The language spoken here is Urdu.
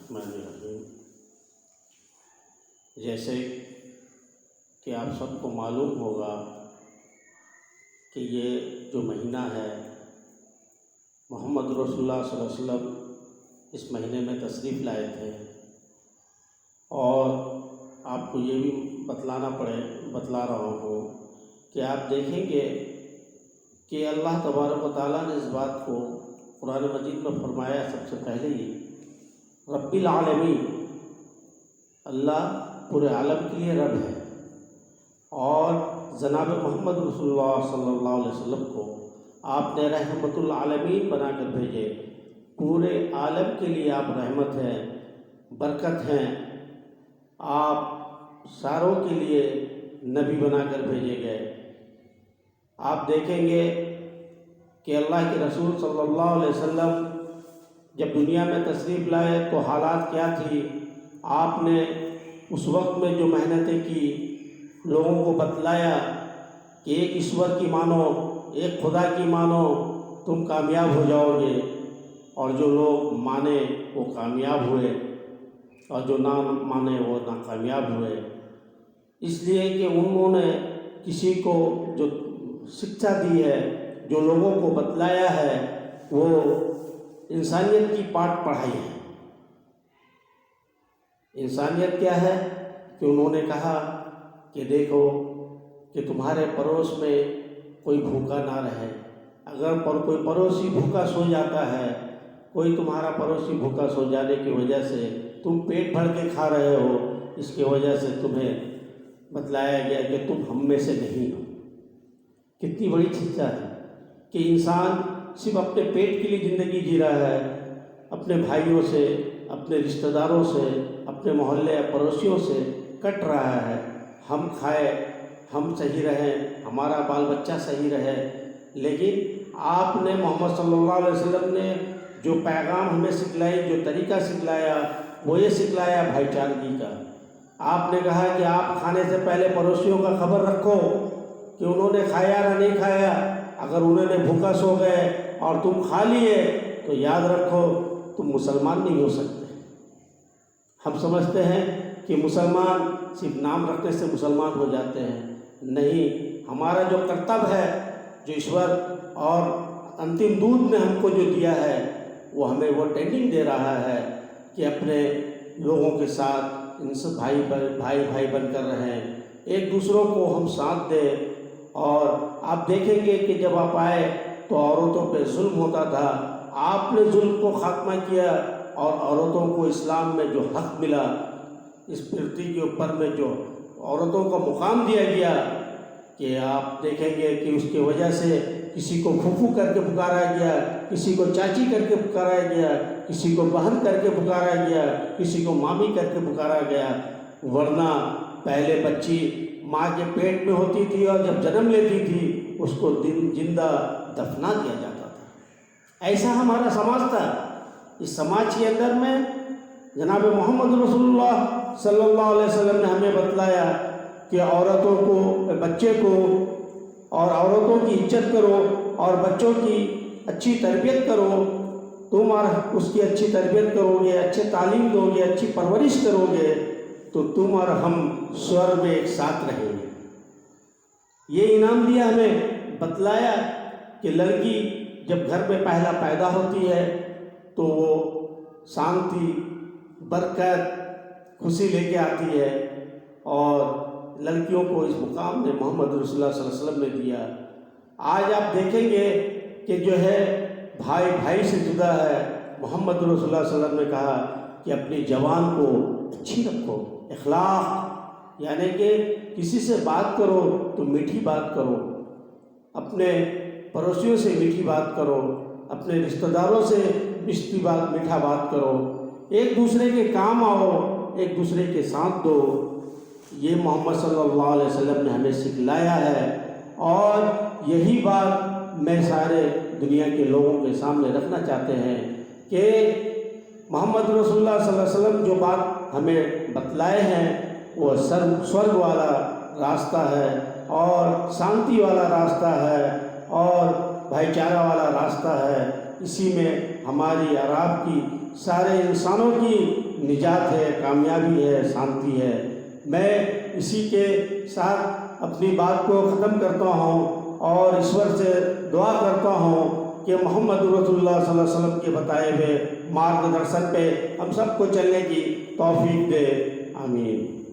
الرحمن الرحیم۔ جیسے کہ آپ سب کو معلوم ہوگا کہ یہ جو مہینہ ہے محمد رسول اللہ صلی اللہ علیہ وسلم اس مہینے میں تشریف لائے تھے، اور آپ کو یہ بھی بتلا رہا ہوں کہ آپ دیکھیں گے کہ اللہ تبارک و تعالیٰ نے اس بات کو قرآن مجید میں فرمایا سب سے پہلے ہی، رب العالمین، اللہ پورے عالم کے لیے رب ہے، اور جناب محمد رسول اللہ صلی اللہ علیہ وسلم کو آپ نے رحمت العالمین بنا کر بھیجے۔ پورے عالم کے لیے آپ رحمت ہیں، برکت ہیں، آپ ساروں کے لیے نبی بنا کر بھیجے گئے۔ آپ دیکھیں گے کہ اللہ کے رسول صلی اللہ علیہ وسلم جب دنیا میں تشریف لائے تو حالات کیا تھی، آپ نے اس وقت میں جو محنتیں کی، لوگوں کو بتلایا کہ ایک ایشور کی مانو، ایک خدا کی مانو، تم کامیاب ہو جاؤ گے، اور جو لوگ مانے وہ کامیاب ہوئے، اور جو نہ مانے وہ ناکامیاب ہوئے۔ اس لیے کہ انہوں نے کسی کو جو شکشا دی ہے، جو لوگوں کو بتلایا ہے، وہ انسانیت کی پاٹ پڑھائی ہے۔ انسانیت کیا ہے کہ انہوں نے کہا کہ دیکھو کہ تمہارے پڑوس میں کوئی بھوکا نہ رہے، اگر کوئی پڑوسی بھوکا سو جاتا ہے، کوئی تمہارا پڑوسی بھوکا سو جانے کی وجہ سے تم پیٹ بھر کے کھا رہے ہو، اس کی وجہ سے تمہیں بتلایا گیا کہ تم ہم میں سے نہیں ہو۔ کتنی بڑی شکشا ہے کہ انسان صرف اپنے پیٹ کے لیے زندگی جی رہا ہے، اپنے بھائیوں سے، اپنے رشتہ داروں سے، اپنے محلے پڑوسیوں سے کٹ رہا ہے، ہم کھائے، ہم صحیح رہیں، ہمارا بال بچہ صحیح رہے۔ لیکن آپ نے محمد صلی اللہ علیہ وسلم نے جو پیغام ہمیں سکھلائی، جو طریقہ سکھلایا، وہ یہ سکھلایا بھائی چارگی کا۔ آپ نے کہا کہ آپ کھانے سے پہلے پڑوسیوں کا خبر رکھو کہ انہوں نے کھایا یا نہیں کھایا، اگر انہوں نے بھوکا سو گئے اور تم کھا لیے تو یاد رکھو تم مسلمان نہیں ہو سکتے۔ ہم سمجھتے ہیں کہ مسلمان صرف نام رکھنے سے مسلمان ہو جاتے ہیں، نہیں، ہمارا جو کرتب ہے، جو ایشور اور انتم دودھ نے ہم کو جو دیا ہے، وہ ہمیں وہ ٹریننگ دے رہا ہے کہ اپنے لوگوں کے ساتھ ان سے بھائی بن کر رہیں، ایک دوسروں کو ہم ساتھ دیں۔ اور آپ دیکھیں گے کہ جب آپ آئے تو عورتوں پہ ظلم ہوتا تھا، آپ نے ظلم کو خاتمہ کیا، اور عورتوں کو اسلام میں جو حق ملا، اس پرتھوی کے اوپر میں جو عورتوں کو مقام دیا گیا، کہ آپ دیکھیں گے کہ اس کی وجہ سے کسی کو پھوپھو کر کے پکارا گیا، کسی کو چاچی کر کے پکارا گیا، کسی کو بہن کر کے پکارا گیا، کسی کو مامی کر کے پکارا گیا، ورنہ پہلے بچی ماں کے پیٹ میں ہوتی تھی اور جب جنم لیتی تھی اس کو زندہ دفنا دیا جاتا تھا۔ ایسا ہمارا سماج تھا۔ اس سماج کے اندر میں جناب محمد رسول اللہ صلی اللہ علیہ وسلم نے ہمیں بتلایا کہ عورتوں کو، بچے کو، اور عورتوں کی عزت کرو اور بچوں کی اچھی تربیت کرو، تم اور اس کی اچھی تربیت کرو گے، اچھے تعلیم دو گے، اچھی پرورش کرو گے تو تم اور ہم سورگ میں ایک ساتھ رہیں گے۔ یہ انعام دیا، ہمیں بتلایا کہ لڑکی جب گھر میں پہلا پیدا ہوتی ہے تو وہ شانتی، برکت، خوشی لے کے آتی ہے، اور لڑکیوں کو اس مقام نے محمد رسول اللہ صلی اللہ علیہ وسلم نے دیا۔ آج آپ دیکھیں گے کہ جو ہے بھائی بھائی سے جدا ہے۔ محمد رسول اللہ صلی اللہ علیہ وسلم نے کہا کہ اپنی زبان کو اچھی رکھو، اخلاق، یعنی کہ کسی سے بات کرو تو میٹھی بات کرو، اپنے پڑوسیوں سے میٹھی بات کرو، اپنے رشتہ داروں سے میٹھا بات کرو، ایک دوسرے کے کام آؤ، ایک دوسرے کے ساتھ دو۔ یہ محمد صلی اللہ علیہ وسلم نے ہمیں سکھلایا ہے، اور یہی بات میں سارے دنیا کے لوگوں کے سامنے رکھنا چاہتے ہیں کہ محمد رسول اللہ صلی اللہ علیہ وسلم جو بات ہمیں بتلائے ہیں وہ سورگ والا راستہ ہے، اور شانتی والا راستہ ہے، اور بھائی چارہ والا راستہ ہے۔ اسی میں ہماری اور آپ کی سارے انسانوں کی نجات ہے، کامیابی ہے، شانتی ہے۔ میں اسی کے ساتھ اپنی بات کو ختم کرتا ہوں اور ایشور سے دعا کرتا ہوں کہ محمد رسول اللہ صلی اللہ علیہ وسلم کے بتائے ہوئے مارگ درشن پہ ہم سب کو چلنے کی توفیق دے، آمین۔